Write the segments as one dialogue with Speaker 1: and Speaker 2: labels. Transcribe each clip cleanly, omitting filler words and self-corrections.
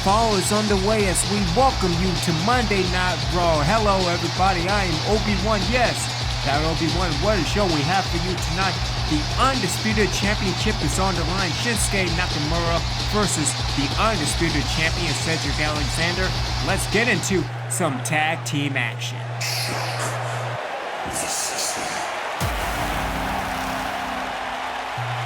Speaker 1: fall is underway as we welcome you to Monday Night Raw. Hello everybody, I am Obi-Wan. Yes, that Obi-Wan. What a show we have for you tonight. The Undisputed Championship is on the line. Shinsuke Nakamura versus the Undisputed Champion Cedric Alexander. Let's get into some tag team action.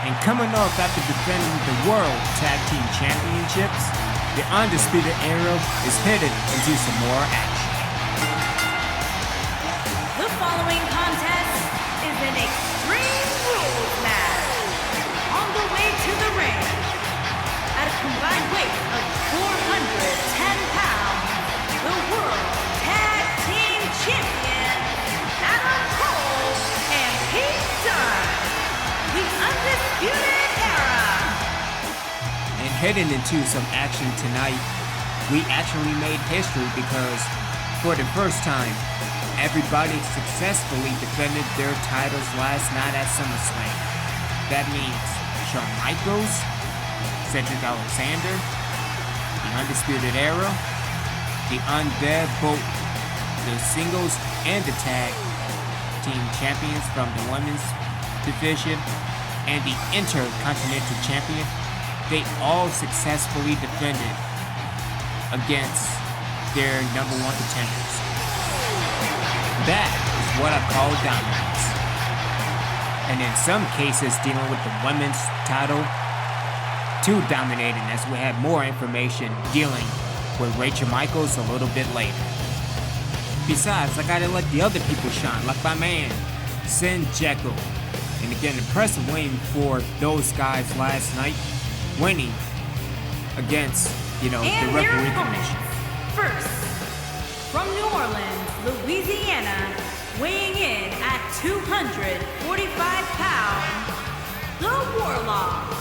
Speaker 1: And coming off after defending the World Tag Team Championships, the Undisputed Era is headed into some more action.
Speaker 2: The following contest is an Extreme Rules match. On the way to the ring, at a combined weight of 410 pounds, the World Tag Team Champion, Adam Cole and Pete Dunne, the Undisputed Era.
Speaker 1: And heading into some action tonight, we actually made history because for the first time, everybody successfully defended their titles last night at SummerSlam. That means Rachal Michaels, Cedric Alexander, the Undisputed Era, the Undead, both the singles and the tag team champions from the women's division, and the Intercontinental Champion, they all successfully defended against their number one contenders. That is what I call dominance. And in some cases, dealing with the women's title, too dominating, as we have more information dealing with Rachal Michaels a little bit later. Besides, I gotta let the other people shine, like my man, Senjecko. And again, impressive win for those guys last night, winning against, the referee commission.
Speaker 2: First, from New Orleans, Louisiana, weighing in at 245 pounds, the Warlock.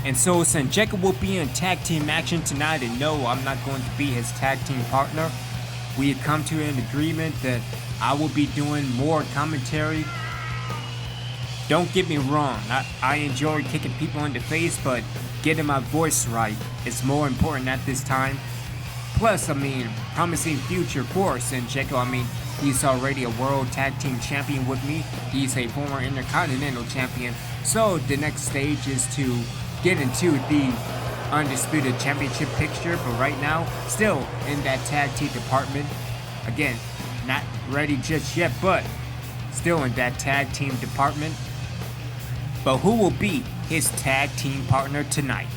Speaker 1: And so Senjecko will be in tag team action tonight, and no, I'm not going to be his tag team partner. We had come to an agreement that I will be doing more commentary. Don't get me wrong, I enjoy kicking people in the face, but getting my voice right is more important at this time. Plus, promising future for Senjecko. He's already a World Tag Team Champion with me. He's a former Intercontinental Champion. So the next stage is to get into the Undisputed Championship picture, but right now, still in that tag team department. Again, not ready just yet, but still in that tag team department. But who will be his tag team partner tonight?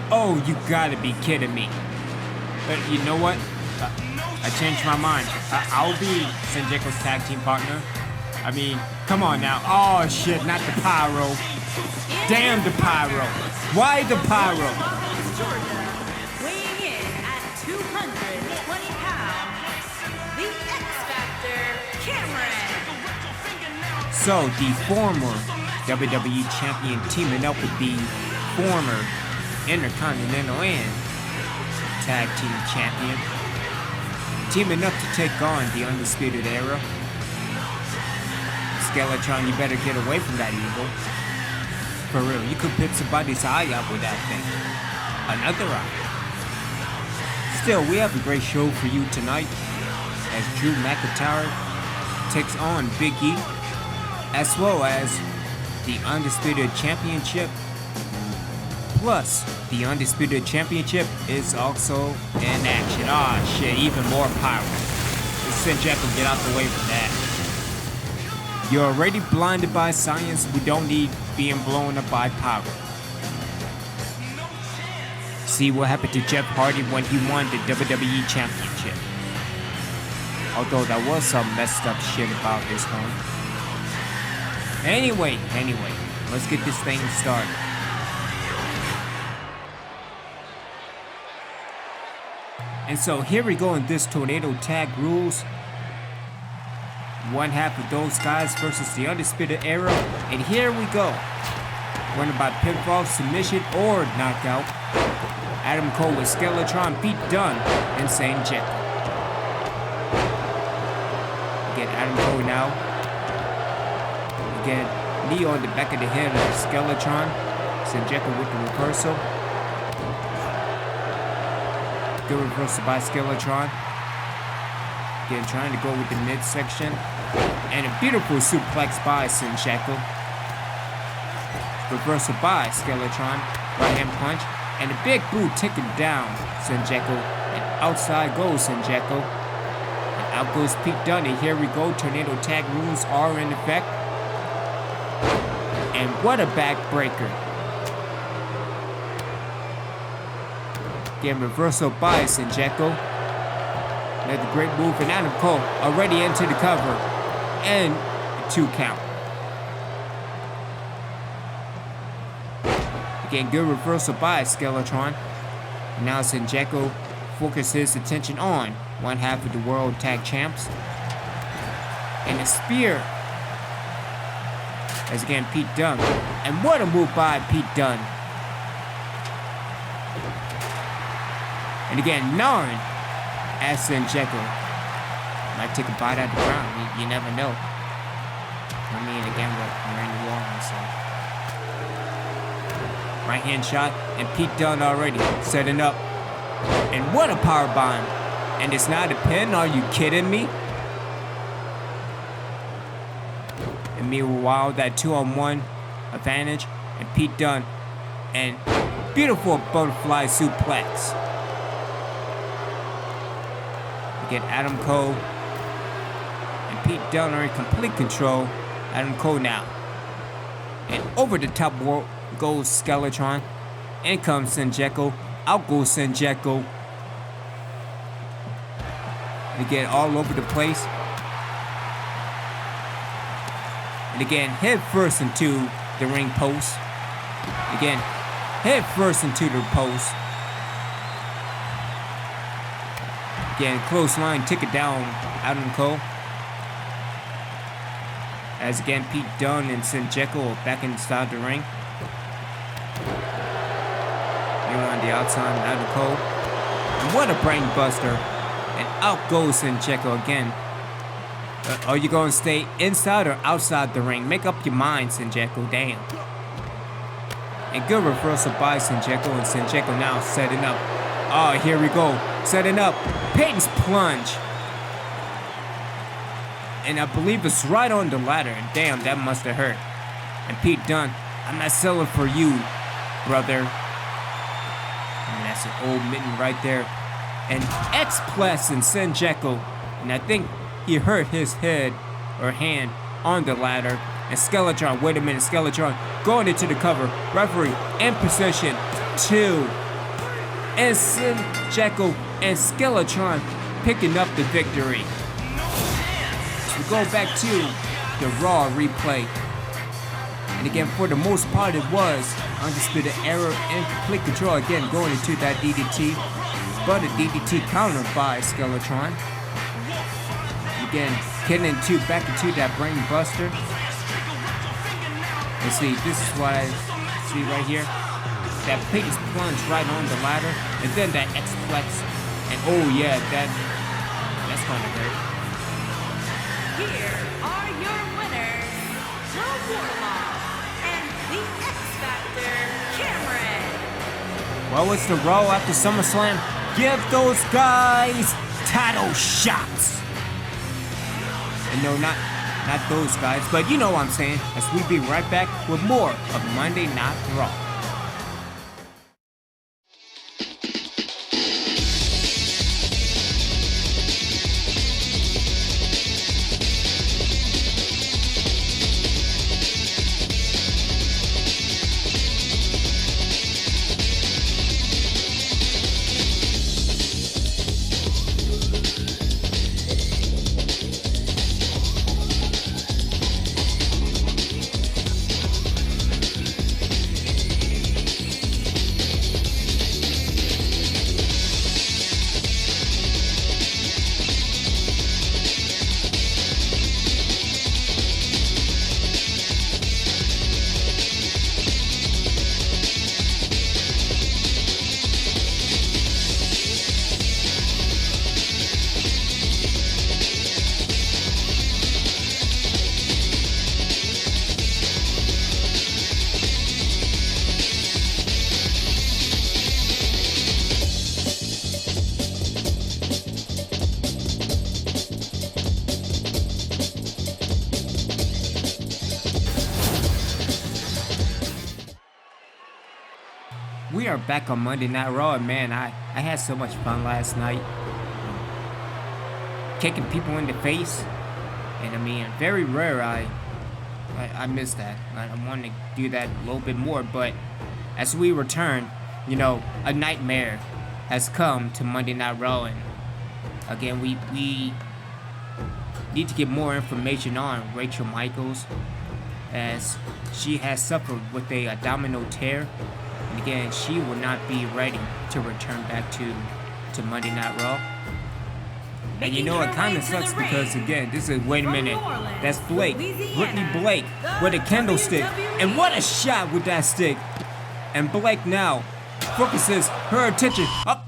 Speaker 1: Oh, you gotta be kidding me. But you know what? I changed my mind. I'll be Senjecko's tag team partner. Come on now. Oh shit, not the pyro. Damn the pyro. Why the pyro?
Speaker 2: Weighing in at 220 pounds, the X-Factor, Cameron.
Speaker 1: So, the former WWE Champion teaming up with the former Intercontinental and Tag Team Champion, teaming up to take on the Undisputed Era. Skellatron, you better get away from that evil. For real, you could pick somebody's eye out with that thing. Another eye. Still, we have a great show for you tonight as Drew McIntyre takes on Big E, as well as the Undisputed Championship. Plus, the Undisputed Championship is also in action. Ah, shit, even more power. Senjecko, get out the way from that. You're already blinded by science. We don't need being blown up by power. See what happened to Jeff Hardy when he won the WWE Championship. Although that was some messed up shit about this one. Anyway, let's get this thing started. And so here we go in this Tornado Tag Rules. One half of those guys versus the Undisputed Era. And here we go. Win by pinfall, submission, or knockout. Adam Cole with Skellatron, Pete Dunne, and Senjecko. Again, Adam Cole now. Again, Knee on the back of the head of Skellatron. Senjecko with the reversal. Good reversal by Skellatron. Again, trying to go with the midsection. And a beautiful suplex by Senjecko. Reversal by Skellatron. Right hand punch. And a big boot taking down Senjecko. And outside goes Senjecko. And out goes Pete Dunne. Here we go. Tornado tag rules are in effect. And what a backbreaker. Again, reversal by Senjecko. Another great move, and Adam Cole already into the cover. And a 2 count. Again, good reversal by Skellatron. Now Senjecko focuses his attention on one half of the World Tag Champs. And a spear. As again, Pete Dunne. And what a move by Pete Dunne. And again, Narn as Senjecko. Might take a bite out of the ground. You never know. I mean, again, we're in New Orleans, so. Right hand shot, and Pete Dunne already setting up. And what a powerbomb. And it's not a pin, are you kidding me? And meanwhile, that 2-on-1 advantage, and Pete Dunne, and beautiful butterfly suplex. Again, Adam Cole and Pete Dunne are in complete control. Adam Cole now. And over the top goes Skellatron. In comes Senjecko. Out goes Senjecko. And again, all over the place. And again, head first into the ring post. Again, head first into the post. Again, close line, tick it down, Adam Cole. As again, Pete Dunne and Senjecko are back inside the ring. Here on the outside, Adam Cole. And what a brain buster. And out goes Senjecko again. Are you going to stay inside or outside the ring? Make up your mind, Senjecko, damn. And good reversal by Senjecko, and Senjecko now setting up. Oh, here we go. Setting up Peyton's plunge. And I believe it's right on the ladder. And damn, that must have hurt. And Pete Dunne, I'm not selling for you, brother. And that's an old mitten right there. And X-Plus and Senjecko. And I think he hurt his head or hand on the ladder. And Skellatron, wait a minute, Skellatron going into the cover. Referee in position 2. And Senjecko and Skellatron picking up the victory. We go back to the Raw replay. And again, for the most part, it was Undisputed Era and complete control. Again, going into that DDT. But a DDT countered by Skellatron. Again, getting back into that brain buster. And see, this is what I see right here. That Peyton's plunge right on the ladder, and then that X-Flex, and oh yeah, that's gonna hurt.
Speaker 2: Here are your winners, the Warlock and the X-Factor, Cameron.
Speaker 1: Well, it's the Raw after SummerSlam. Give those guys title shots. And no, not those guys, but you know what I'm saying. As we be right back with more of Monday Night Raw. we are back on Monday Night Raw, and man, I had so much fun last night. Kicking people in the face, and I mean, very rare I miss that. I want to do that a little bit more, but as we return, you know, a nightmare has come to Monday Night Raw, and again, we need to get more information on Rachal Michaels, as she has suffered with a abdominal tear, and again, she will not be ready to return back to Monday Night Raw. And you know, it kind of sucks because, again, this is, wait a minute, that's Blake, Brittany Blake with a candlestick, and what a shot with that stick. And Blake now focuses her attention up.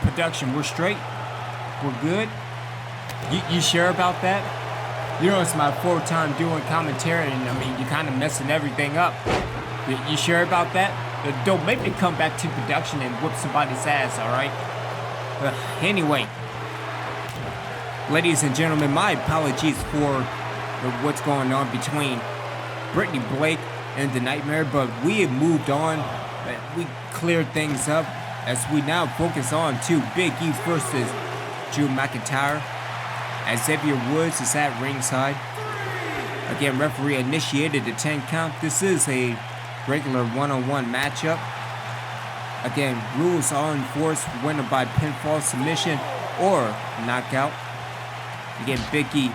Speaker 1: Production, we're straight, we're good. You sure about that? You know, it's my fourth time doing commentary, and I mean, you're kind of messing everything up. You sure about that? Don't make me come back to production and whoop somebody's ass, alright? Anyway, ladies and gentlemen, my apologies for what's going on between Brittany Blake and the Nightmare, but we have moved on. We cleared things up as we now focus on to Big E versus Drew McIntyre, as Xavier Woods is at ringside. Again, referee initiated the 10 count. This is a regular one-on-one matchup. Again, rules are enforced, winner by pinfall, submission, or knockout. Again, Big E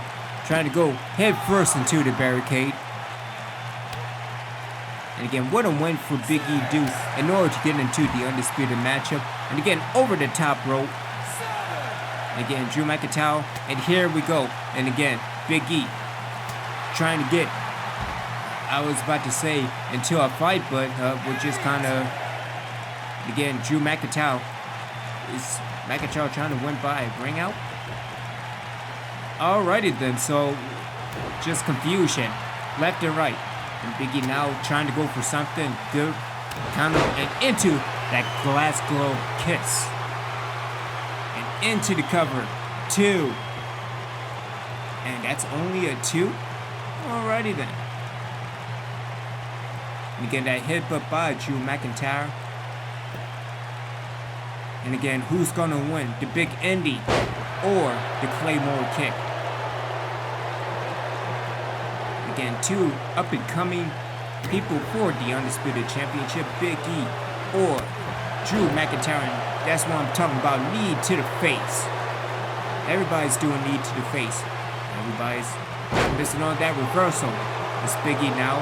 Speaker 1: trying to go head first into the barricade. And again, what a win for Big E do in order to get into the Undisputed matchup. And again, over the top rope. And again, Drew McIntyre, and here we go. And again, Big E trying to get, I was about to say, into a fight, but we're just kind of, again, Drew McIntyre. Is McIntyre trying to win by ring out? Alrighty then, so just confusion, left and right. And Big E now trying to go for something good, kind of, and into that glass glow kiss. Into the cover, 2. And that's only a 2? Alrighty then. And again, that headbutt by Drew McIntyre. And again, who's gonna win? The Big Indy or the Claymore kick? Again, 2 up-and-coming people for the Undisputed Championship, Big E or Drew McIntyre. That's what I'm talking about, knee to the face. Everybody's doing knee to the face. Everybody's missing on that reversal. It's Big E now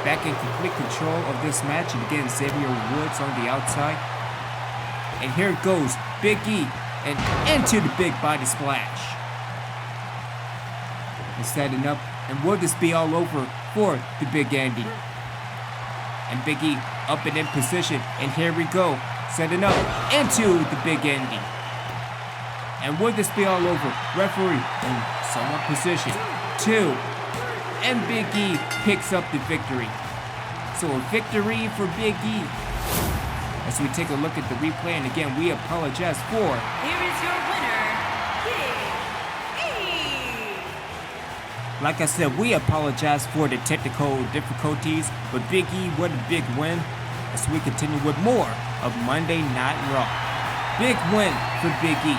Speaker 1: back in complete control of this match. And again, Xavier Woods on the outside. And here it goes, Big E, and into the big body splash. And setting up, and will this be all over for the Big Andy? And Big E up and in position, and here we go. Setting up into the Big Andy. And would this be all over? Referee in somewhat position. 2. And Big E picks up the victory. So a victory for Big E. As we take a look at the replay, and again, we apologize for.
Speaker 2: Here is your winner, Big E.
Speaker 1: Like I said, we apologize for the technical difficulties, but Big E, what a big win. As we continue with more of Monday Night Raw. Big win for Big E.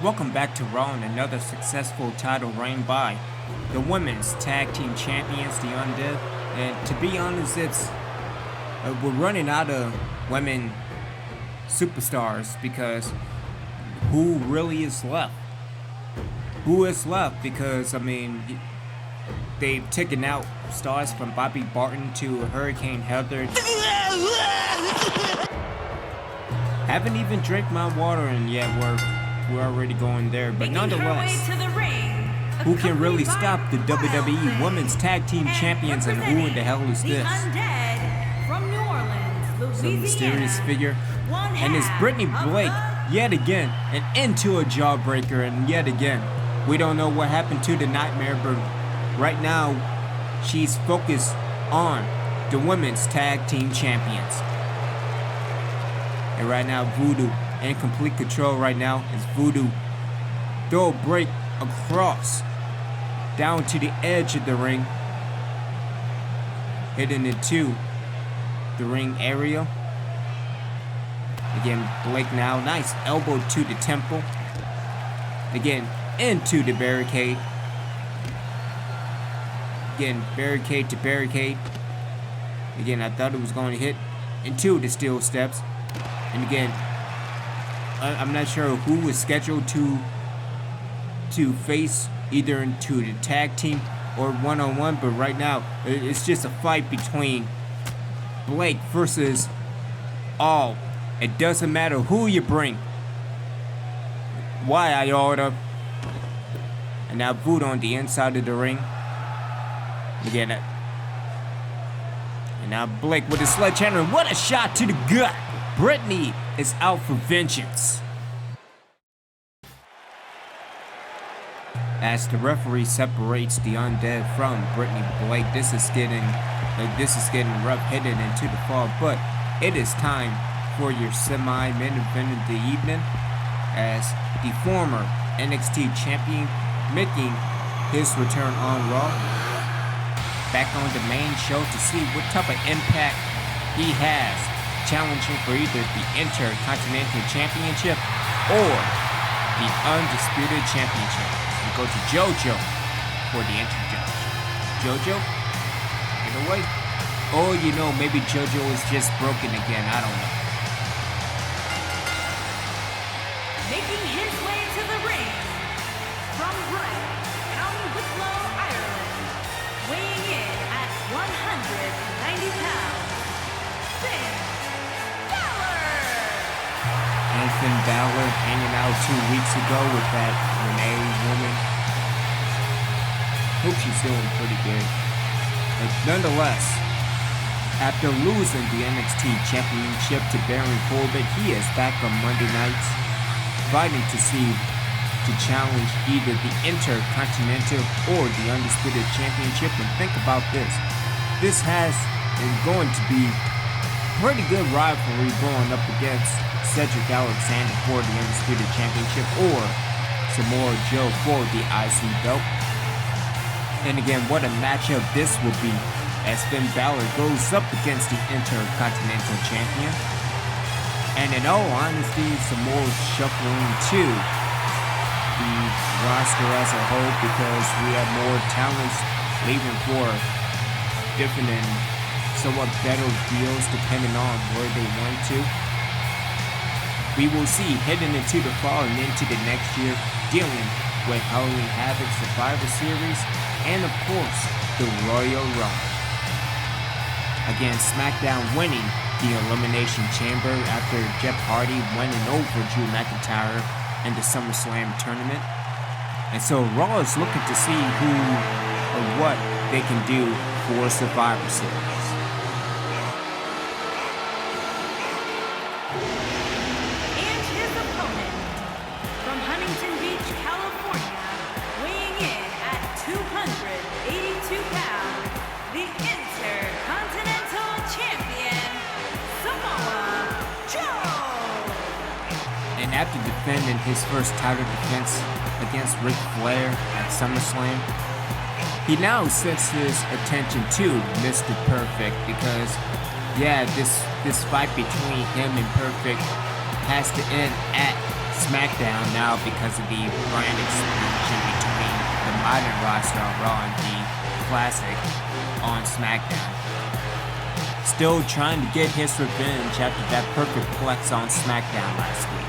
Speaker 1: Welcome back to Raw and another successful title reign by the Women's Tag Team Champions, the Undead. And to be honest, we're running out of women superstars because who really is left? Who is left? Because, I mean, they've taken out stars from Bobby Barton to Hurricane Heather. Haven't even drank my water and yet we're already going there. But nonetheless, who can really stop the WWE Women's Tag Team Champions, and who in the hell is this?
Speaker 2: Undead from New Orleans, Louisiana.
Speaker 1: Some mysterious figure. And it's Brittany Blake yet again, and into a jawbreaker, and yet again. We don't know what happened to the Nightmare, but right now she's focused on the Women's Tag Team Champions. And right now, Voodoo in complete control right now as Voodoo throw a break across down to the edge of the ring, hitting into the ring area. Again, Blake now, nice elbow to the temple. Again, into the barricade. Again, barricade to barricade. Again, I thought it was going to hit into the steel steps. And again, I'm not sure who is scheduled to face either into the tag team or one-on-one, but right now it's just a fight between Blake versus all. It doesn't matter who you bring. Why I order. And now Voodoo on the inside of the ring. Again, and now Blake with a sledgehammer. What a shot to the gut. Brittany is out for vengeance. As the referee separates the Undead from Brittany Blake, this is getting rough, headed into the fall. But it is time for your semi-main event of the evening, as the former NXT champion making his return on Raw, back on the main show to see what type of impact he has, challenging for either the Intercontinental Championship or the Undisputed Championship. We go to JoJo for the introduction. JoJo? In a way? Oh, you know, maybe JoJo is just broken again. I don't know.
Speaker 2: Making his way to the ring from Brighton, County Wicklow, Ireland, weighing in at 190 pounds, Finn Bálor.
Speaker 1: And Finn Bálor hanging out 2 weeks ago with that Renee woman. Hope she's doing pretty good. But nonetheless, after losing the NXT Championship to Baron Corbin, he is back on Monday nights, fighting to challenge either the Intercontinental or the Undisputed Championship. And think about this. This is going to be pretty good rivalry going up against Cedric Alexander for the Undisputed Championship or Samoa Joe for the IC belt. And again, what a matchup this will be as Finn Bálor goes up against the Intercontinental Champion. And in all honesty, Samoa's shuffling too the roster as a whole because we have more talents leaving for different and somewhat better deals depending on where they want to. We will see heading into the fall and into the next year, dealing with Halloween Havoc Survivor Series and of course the Royal Rumble. Again, SmackDown winning the Elimination Chamber after Jeff Hardy winning over Drew McIntyre in the SummerSlam tournament. And so Raw is looking to see who or what they can do for Survivor Series.
Speaker 2: And his opponent from Huntington Beach, California, weighing in at 282 pounds, the Intercontinental Champion, Samoa Joe.
Speaker 1: And after defending his first title defense against Ric Flair at SummerSlam, he now sets his attention to Mr. Perfect because, yeah, this fight between him and Perfect has to end at SmackDown now because of the brand explosion between the modern roster on Raw and the classic on SmackDown. Still trying to get his revenge after that perfect flex on SmackDown last week.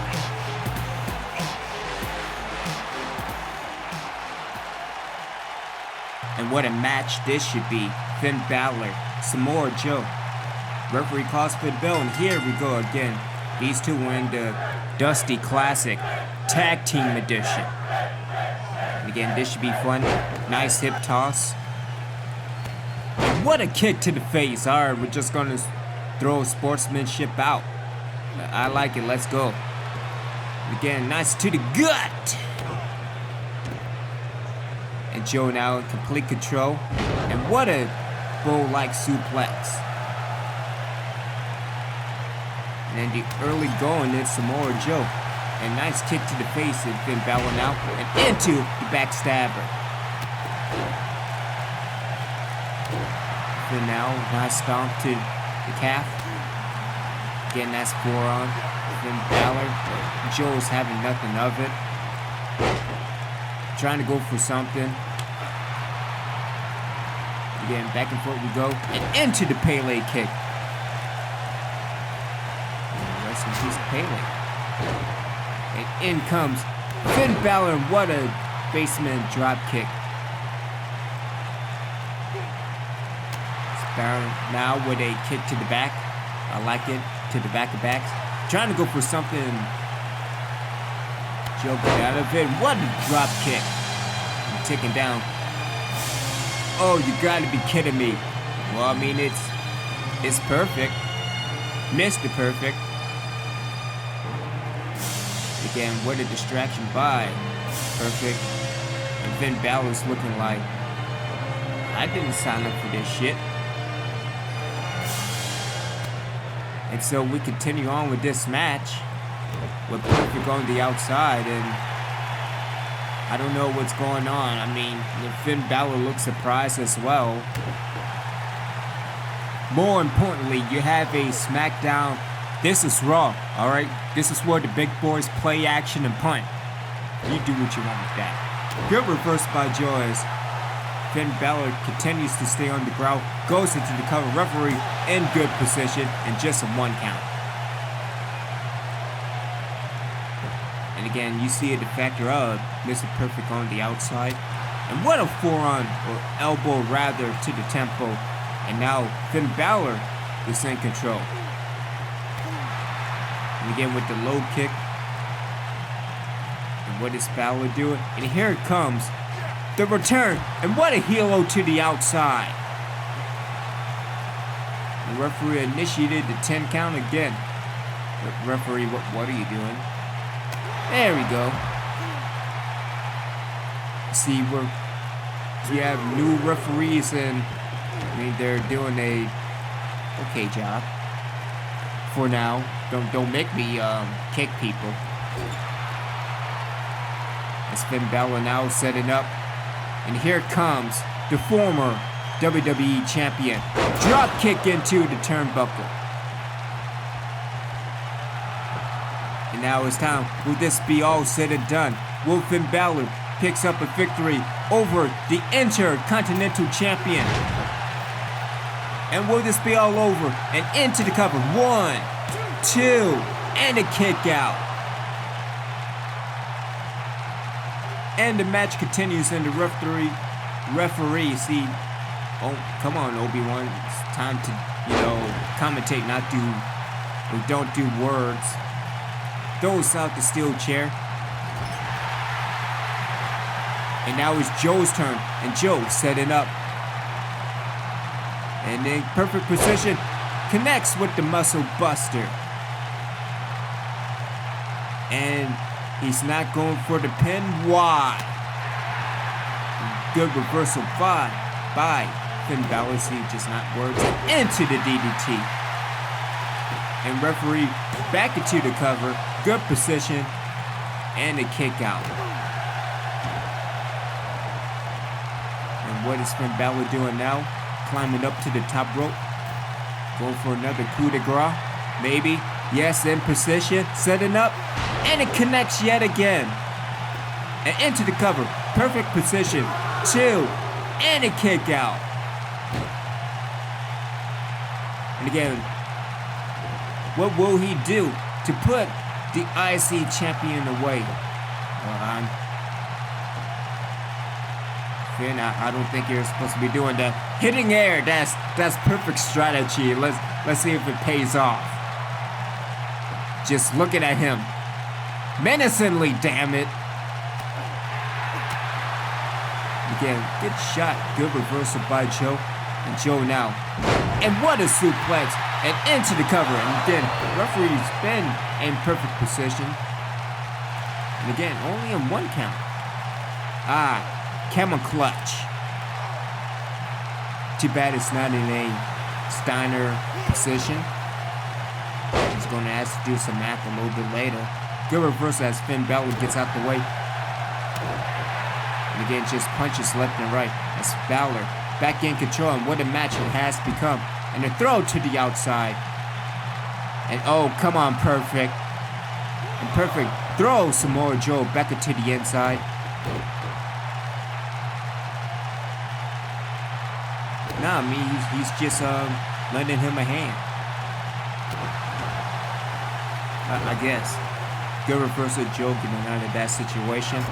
Speaker 1: And what a match this should be. Finn Bálor, Samoa Joe. Referee calls for the bell, and here we go again. These two were in the Dusty Classic Tag Team Edition. And again, this should be fun. Nice hip toss. And what a kick to the face. Alright, we're just gonna throw sportsmanship out. I like it, let's go. And again, nice to the gut. And Joe now in complete control. And what a bull-like suplex. And then the early going is Samoa Joe. And nice kick to the face and Finn Bálor now. And into the backstabber. Finn now, nice stomp to the calf. Again, that's forearm. Finn Bálor. Joe's having nothing of it. Trying to go for something. Again, back and forth we go. And into the Pele kick. Rest in peace, Pele. And in comes Finn Bálor. What a basement drop kick. Bálor now with a kick to the back. I like it. To the back of backs. Trying to go for something. Joe got out of it. What a drop kick. I'm ticking down. Oh, you gotta be kidding me. Well, I mean, it's perfect. Mr. Perfect. Again, what a distraction by Perfect. And Finn Bálor's looking like, I didn't sign up for this shit. And so we continue on with this match with Perfect on the outside, and I don't know what's going on. I mean, Finn Bálor looks surprised as well. More importantly, you have a SmackDown. This is Raw, alright? This is where the big boys play action and punt. You do what you want with that. Good reverse by Joe as Finn Bálor continues to stay on the ground, goes into the cover. Referee in good position and just a 1 count. And again, you see the factor of Mr. Perfect on the outside. And what a forearm, or elbow rather, to the tempo. And now Finn Bálor is in control. And again with the low kick. And what is Bálor doing? And here it comes. The return. And what a helo to the outside. The referee initiated the 10 count again. Referee, what are you doing? There we go. See, we have new referees, and I mean they're doing a okay job for now. Don't make me kick people. As Finn Bálor now setting up, and here comes the former WWE Champion. Drop kick into the turnbuckle. And now it's time. Will this be all said and done? Will Finn Bálor picks up a victory over the Intercontinental Champion? And will this be all over? And into the cover. 1, 2, and a kick out. And the match continues, and the referee, see, oh, come on, Obi-Wan. It's time to, commentate, don't do words. Throws out the steel chair. And now it's Joe's turn. And Joe setting up. And in perfect position, connects with the muscle buster. And he's not going for the pin. Why? Good reversal by Finn Bálor. See, just not words. Into the DDT. And referee back into the cover. Good position. And a kick out. And what is Finn Bálor doing now? Climbing up to the top rope. Going for another coup de grace. Maybe. Yes, in position. Setting up. And it connects yet again. And into the cover. Perfect position. 2. And a kick out. And again, what will he do to put the IC champion away? Finn, I don't think you're supposed to be doing that. Hitting air, that's perfect strategy. Let's see if it pays off. Just looking at him. Menacingly, damn it. Again, good shot, good reversal by Joe. And Joe now. And what a suplex. And into the cover. And again, referee's been in perfect position. And again, only in 1 count. Camel clutch. Too bad it's not in a Steiner position. He's going to have to do some math a little bit later. Good reversal as Finn Bálor gets out the way. And again, just punches left and right as Bálor back in control, and what a match it has become. And a throw to the outside. And oh, come on, Perfect. And Perfect throws Samoa Joe back into the inside. Nah, I mean, he's just lending him a hand. I guess. Good reversal, Joe getting out of that situation.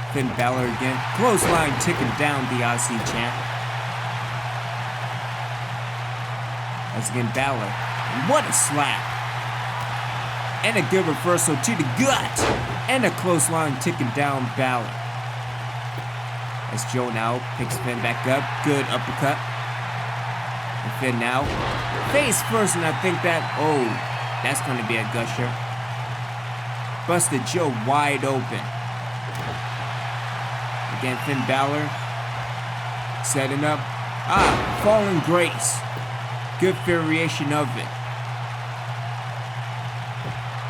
Speaker 1: Finn Bálor again. Clothesline ticking down the IC champ. As again, Bálor. And what a slap. And a good reversal to the gut. And a clothesline ticking down Bálor. As Joe now picks Finn back up. Good uppercut. And Finn now. Face first, and I think that's going to be a gusher. Busted Joe wide open. Again, Finn Bálor setting up. Falling Grace. Good variation of it.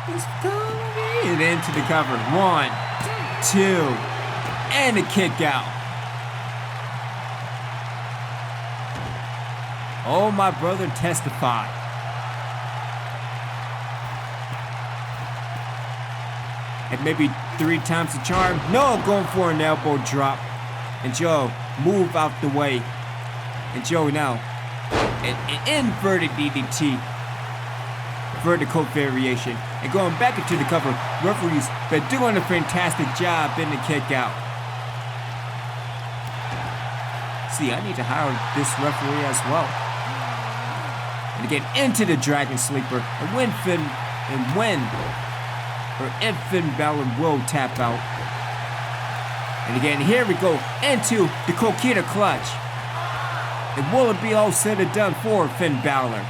Speaker 1: It's coming into the cover. 1, 2, and a kick out. Oh, my brother, testify. And maybe 3 times the charm. No, going for an elbow drop. And Joe, move out the way. And Joe now, an inverted DDT. Vertical variation. And going back into the cover. Referees been doing a fantastic job in the kick out. See, I need to hire this referee as well. And again, into the Dragon Sleeper. And if Finn Bálor will tap out. And again, here we go into the Coquina clutch. And will it be all said and done for Finn Bálor?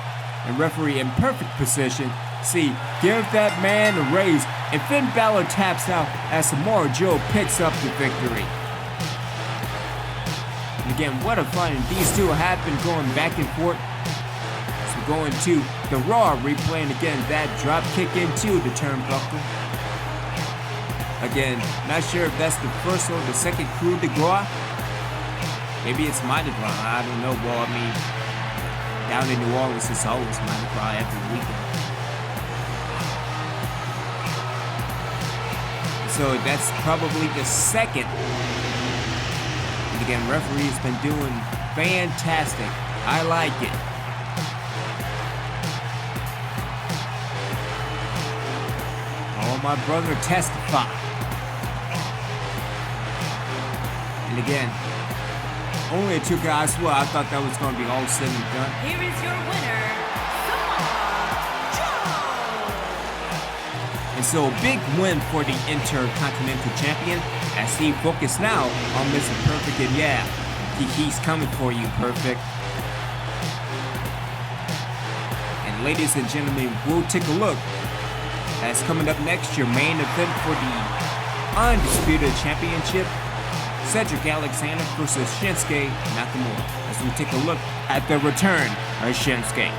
Speaker 1: And referee in perfect position. See, give that man a raise. And Finn Bálor taps out as Samoa Joe picks up the victory. And again, what a fun. And these two have been going back and forth. Going to the Raw, replaying again that drop kick into the turnbuckle. Again, not sure if that's the first or the second coup de grace. Maybe it's Mardi Gras, I don't know. Well, I mean, down in New Orleans, it's always Mardi Gras every weekend. So that's probably the second. And again, referee's been doing fantastic. I like it. My brother testify. And again, only a 2 guys. Well, I thought that was going to be all said and done.
Speaker 2: Here is your winner, Samoa Joe.
Speaker 1: And so, big win for the Intercontinental Champion as he focused now on Mr. Perfect. And yeah, he's coming for you, Perfect. And ladies and gentlemen, we'll take a look. That's coming up next, your main event for the Undisputed Championship. Cedric Alexander versus Shinsuke Nakamura. As we take a look at the return of Shinsuke.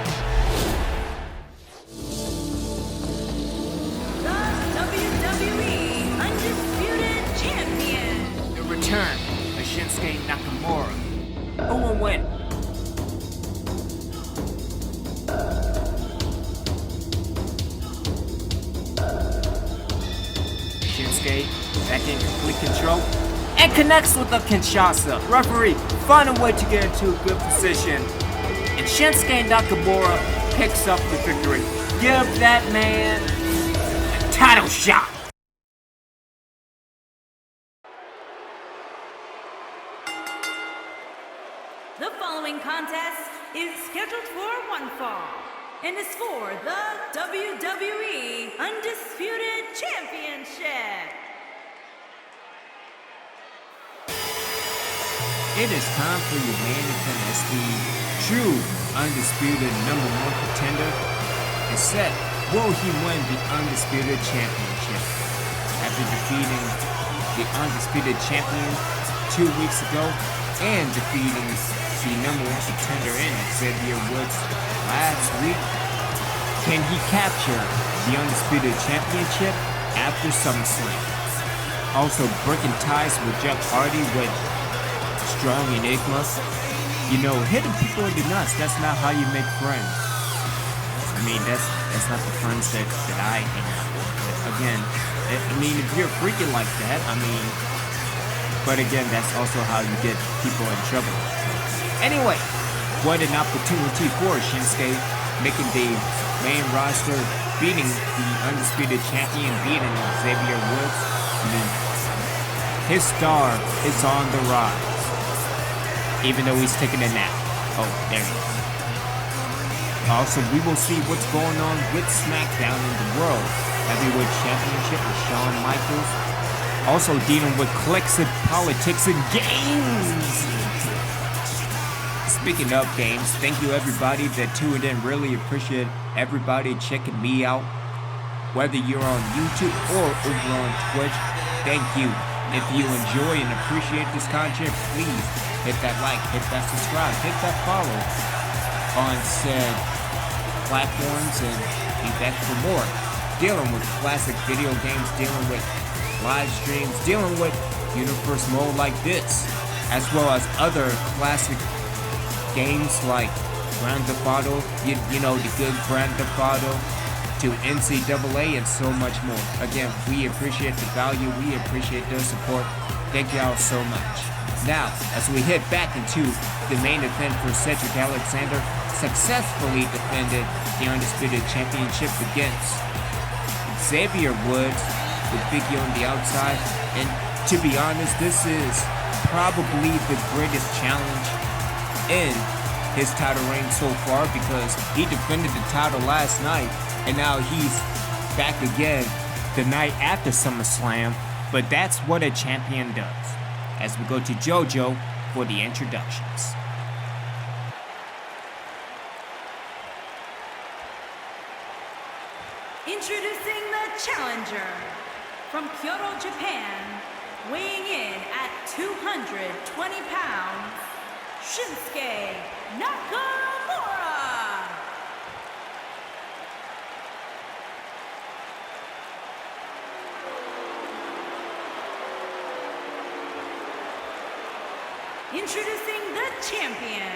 Speaker 2: The WWE Undisputed Champion.
Speaker 1: The return of Shinsuke Nakamura. Who will win? Shinsuke back in complete control and connects with the Kinshasa. Referee find a way to get into a good position, and Shinsuke Nakamura picks up the victory. Give that man a title shot.
Speaker 2: The following contest is scheduled for one fall and is for the WWE Undisputed Championship.
Speaker 1: It is time for your main event as the true undisputed #1 contender is set. Will he win the Undisputed Championship? After defeating the Undisputed Champion 2 weeks ago and defeating the #1 contender in Xavier Woods last week, can he capture the Undisputed Championship after SummerSlam? Also breaking ties with Jeff Hardy with Strong Enigma. You know, hitting people in the nuts, that's not how you make friends. I mean, that's not the friends that I have. Again, I mean, if you're freaking like that, I mean, but again, that's also how you get people in trouble. Anyway, what an opportunity for Shinsuke, making the main roster, beating the Undisputed Champion, beating Xavier Woods. I mean, his star is on the rise. Even though he's taking a nap. Oh, there he is. Also, we will see what's going on with SmackDown in the World Heavyweight Championship with Shawn Michaels. Also dealing with cliques and politics and games. Speaking of games, thank you everybody that tuned in. Really appreciate everybody checking me out. Whether you're on YouTube or over on Twitch, thank you. If you enjoy and appreciate this content, please hit that like, hit that subscribe, hit that follow on said platforms, and be back for more. Dealing with classic video games, dealing with live streams, dealing with Universe Mode like this, as well as other classic games like Grand Theft Auto, you know, the good Grand Theft Auto, to NCAA and so much more. Again, we appreciate the value, we appreciate the support. Thank y'all so much. Now, as we head back into the main event for Cedric Alexander, successfully defended the Undisputed Championship against Xavier Woods with Big E on the outside. And to be honest, this is probably the greatest challenge in his title reign so far, because he defended the title last night and now he's back again the night after SummerSlam. But that's what a champion does. As we go to JoJo for the introductions.
Speaker 2: Introducing the challenger from Kyoto, Japan, weighing in at 220 pounds, Shinsuke Nakamura. Introducing the champion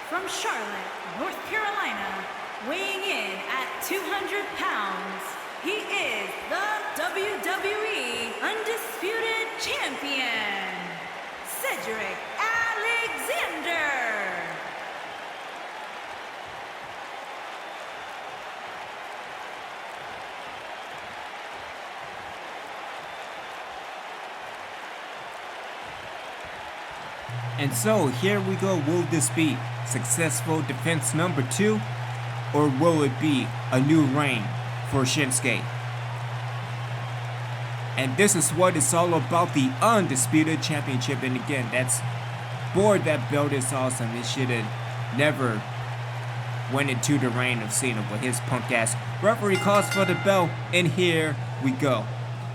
Speaker 2: from Charlotte, North Carolina, weighing in at 200 pounds, he is the WWE Undisputed Champion, Cedric Alexander.
Speaker 1: And so here we go. Will this be successful defense number 2, or will it be a new reign for Shinsuke? And this is what it's all about, the Undisputed Championship. And again, that belt is awesome. It should have never went into the reign of Cena with his punk ass. Referee calls for the bell, and here we go.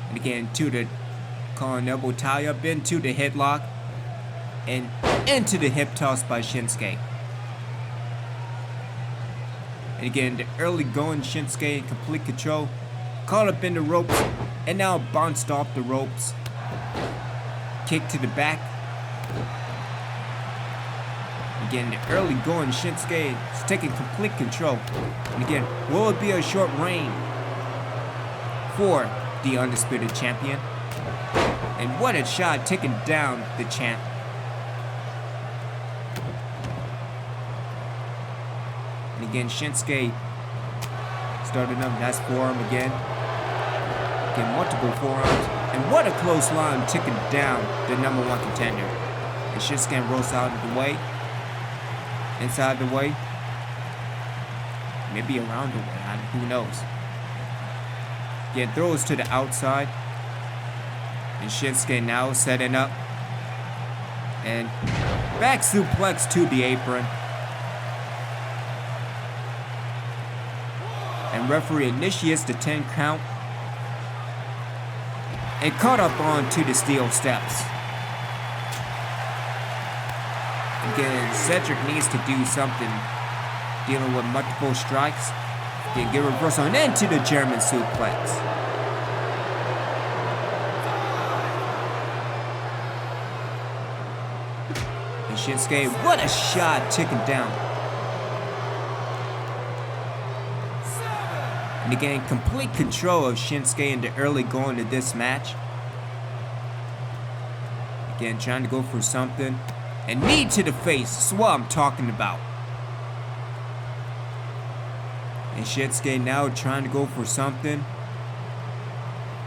Speaker 1: And again, to the calling elbow tie up, into the headlock, and into the hip toss by Shinsuke. And again, the early going Shinsuke in complete control, caught up in the ropes, and now bounced off the ropes. Kick to the back. Again, the early going Shinsuke is taking complete control. And again, will it be a short reign for the Undisputed Champion. And what a shot, taking down the champ. And again, Shinsuke starting up, nice forearm again. Again, multiple forearms. And what a close line, taking down the #1 contender. And Shinsuke rolls out of the way. Inside the way. Maybe around the way, who knows. Again, throws to the outside. And Shinsuke now setting up. And back suplex to the apron. And referee initiates the 10 count. And caught up onto the steel steps. Again, Cedric needs to do something. Dealing with multiple strikes. Then get reversal and into the German suplex. And Shinsuke, what a shot, ticking down. And again, complete control of Shinsuke in the early going of this match. Again, trying to go for something. And knee to the face, that's what I'm talking about. And Shinsuke now trying to go for something.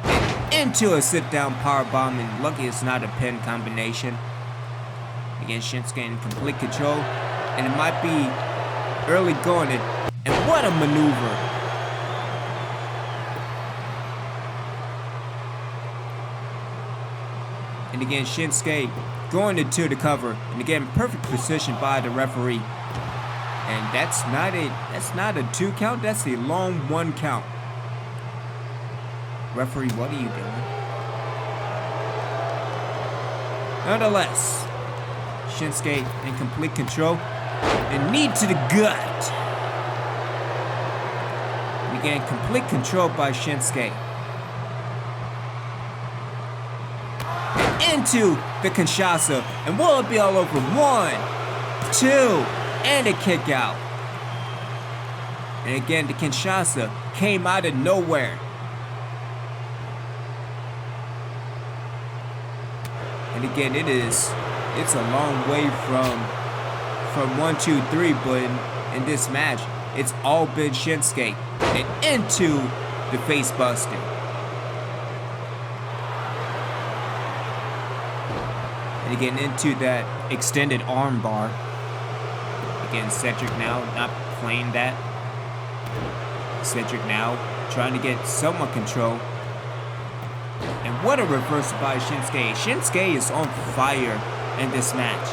Speaker 1: And into a sit-down powerbomb, and lucky it's not a pin combination. Again, Shinsuke in complete control. And it might be early going. And what a maneuver. And again, Shinsuke going into the cover. And again, perfect position by the referee. And that's not a 2 count, that's a long 1 count. Referee, what are you doing? Nonetheless, Shinsuke in complete control. And knee to the gut. And again, complete control by Shinsuke. Into the Kinshasa, and will it be all over? 1, 2, and a kick out. And again, the Kinshasa came out of nowhere. And again, it's a long way from 1, 2, 3, but in this match, it's all been Shinsuke and into the face buster. And again, into that extended arm bar. Again, Cedric now not playing that. Cedric now trying to get somewhat control. And what a reversal by Shinsuke. Shinsuke is on fire in this match.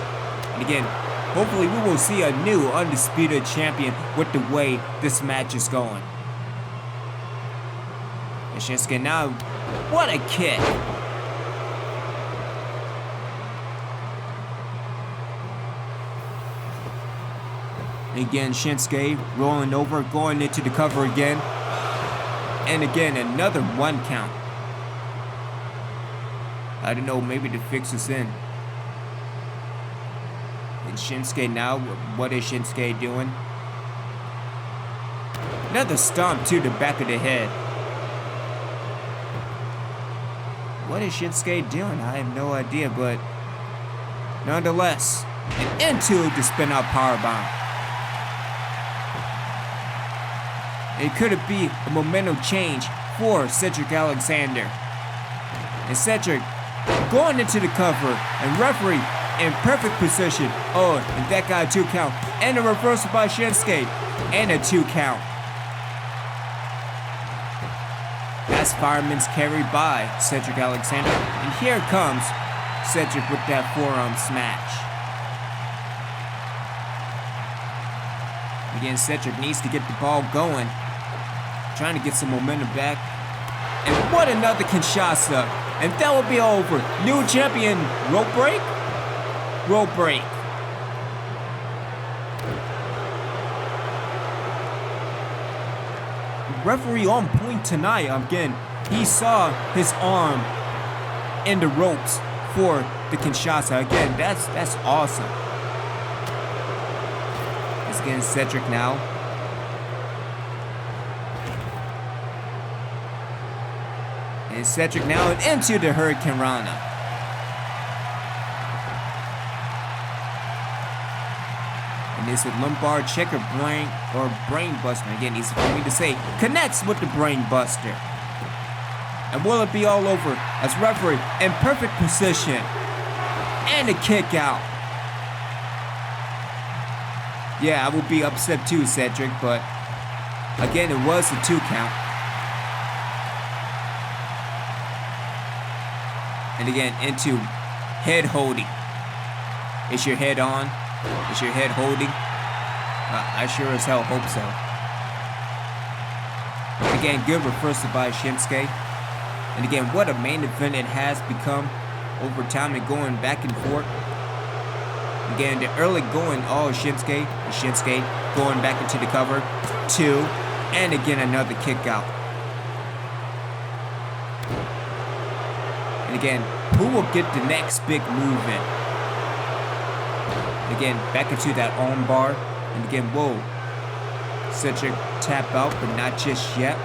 Speaker 1: And again, hopefully we will see a new Undisputed Champion with the way this match is going. And Shinsuke now, what a kick. Again, Shinsuke rolling over, going into the cover again. And again, another 1 count. I don't know, maybe to fix this in. And Shinsuke now, what is Shinsuke doing? Another stomp to the back of the head. What is Shinsuke doing? I have no idea, but nonetheless, and into the spin out powerbomb. It could be a momentum change for Cedric Alexander. And Cedric going into the cover, and referee in perfect position. Oh, and that got a 2 count. And a reversal by Shinsuke. And a 2 count. That's fireman's carry by Cedric Alexander. And here comes Cedric with that forearm smash. Again, Cedric needs to get the ball going. Trying to get some momentum back. And what another Kinshasa. And that will be over. New champion. Rope break? Rope break. Referee on point tonight. Again, he saw his arm in the ropes for the Kinshasa. Again, that's awesome. It's again Cedric now. And Cedric now into the Hurricane Rana. And this is lumbar check or brain buster. Again, easy for me to say. Connects with the brain buster. And will it be all over as referee in perfect position. And a kick out. Yeah, I would be upset too, Cedric, but again, it was a 2 count. And again, into head holding. Is your head on? Is your head holding? I sure as hell hope so. Again, good reversal by Shinsuke. And again, what a main event it has become over time and going back and forth. Again, the early going, Shinsuke going back into the cover. 2, and again, another kick out. And again, who will get the next big move in? Again, back into that arm bar. And again, whoa. Cedric tap out, but not just yet.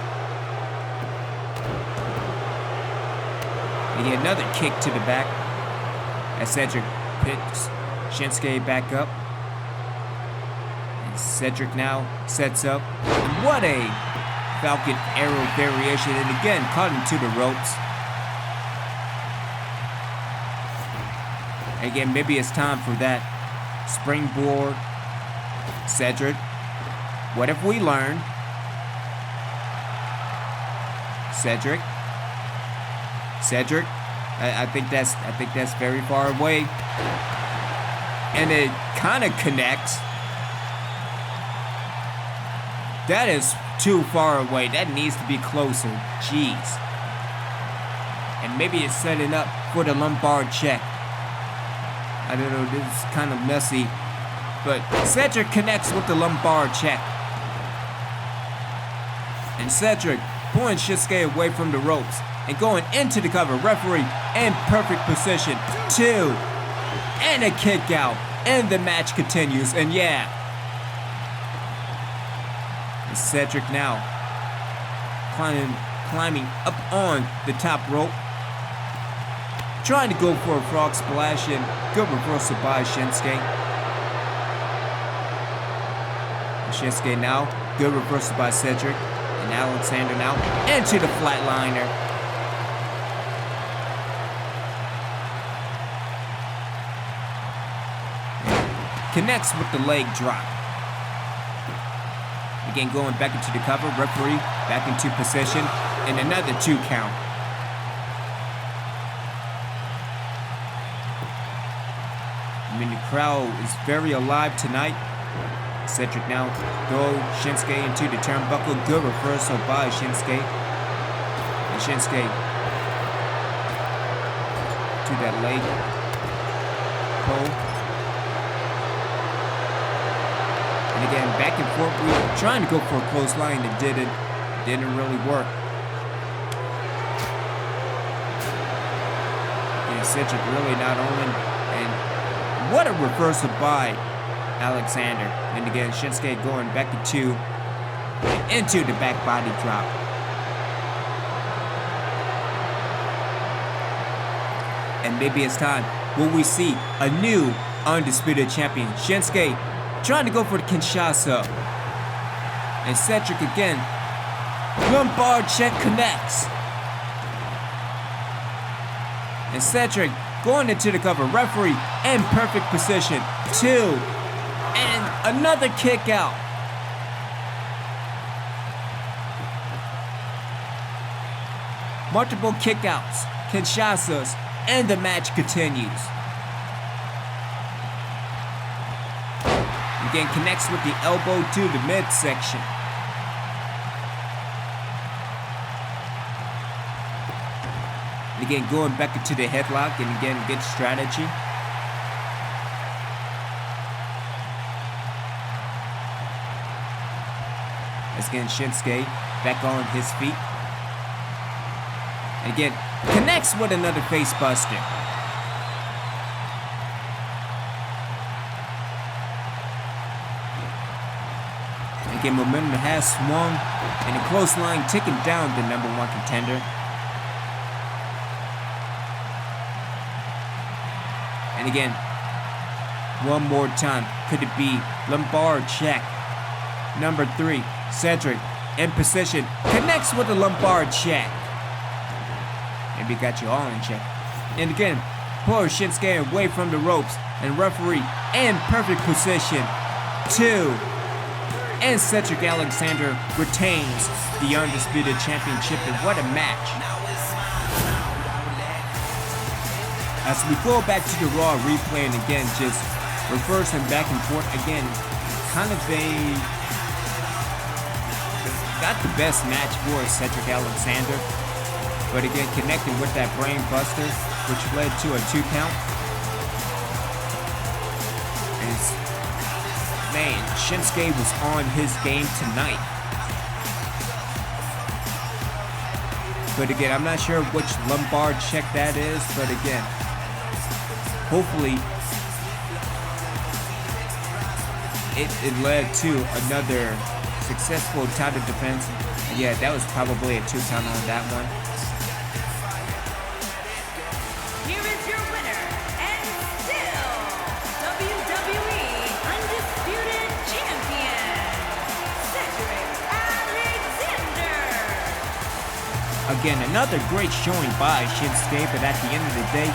Speaker 1: And again, another kick to the back. As Cedric picks Shinsuke back up. And Cedric now sets up. And what a Falcon Arrow variation. And again, caught into the ropes. And again, maybe it's time for that springboard. Cedric, what have we learned? Cedric, I think that's very far away, and it kind of connects. That is too far away. That needs to be closer. Jeez. And maybe it's setting up for the lumbar check. I don't know, this is kind of messy. But Cedric connects with the lumbar check. And Cedric pulling Shinsuke away from the ropes and going into the cover. Referee in perfect position. 2. And a kick out. And the match continues. And yeah. And Cedric now climbing up on the top rope. Trying to go for a frog splash, and good reversal by Shinsuke. And Shinsuke now, good reversal by Cedric. And Alexander now into the flatliner. Connects with the leg drop. Again, going back into the cover. Referee back into position. And another 2 count. I mean, the crowd is very alive tonight. Cedric now throw Shinsuke into the turnbuckle. Good reversal by Shinsuke. And Shinsuke to that leg pull. And again, back and forth. We were trying to go for a close line that didn't really work. And Cedric really not owning. And what a reversal by Alexander. And again, Shinsuke going back into the back body drop. And maybe it's time. Will we see a new Undisputed Champion? Shinsuke trying to go for the Kinshasa. And Cedric again. Lumbar check connects. And Cedric going into the cover. Referee in perfect position. 2. And another kick out. Multiple kickouts, Kinshasas, and the match continues. Again, connects with the elbow to the midsection. And again, going back into the headlock, and again, good strategy. Again, Shinsuke back on his feet. And again, connects with another face buster. And again, momentum has swung, and a close line taking down the #1 contender. And again, one more time. Could it be lumbar check? Number 3, Cedric in position. Connects with the lumbar check. Maybe got you all in check. And again, pulls Shinsuke away from the ropes. And referee in perfect position. 2. And Cedric Alexander retains the Undisputed Championship. And what a match. As we go back to the Raw replay and again just reversing back and forth again, kind of not the best match for Cedric Alexander, but again connecting with that brain buster, which led to a 2 count. And man, Shinsuke was on his game tonight. But again, I'm not sure which lumbar check that is, but again, hopefully it led to another successful title defense. And yeah, that was probably a 2 count on that one.
Speaker 2: Here is your winner, and still WWE Undisputed Champion, Cedric Alexander.
Speaker 1: Again, another great showing by Shinsuke, but at the end of the day,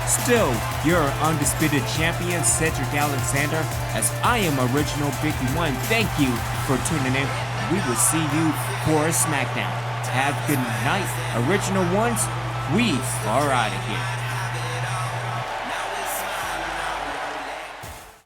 Speaker 1: still your Undisputed Champion, Cedric Alexander, as I am Original Biggie One. Thank you for tuning in. We will see you for a SmackDown. Have a good night, Original Ones. We are out of here.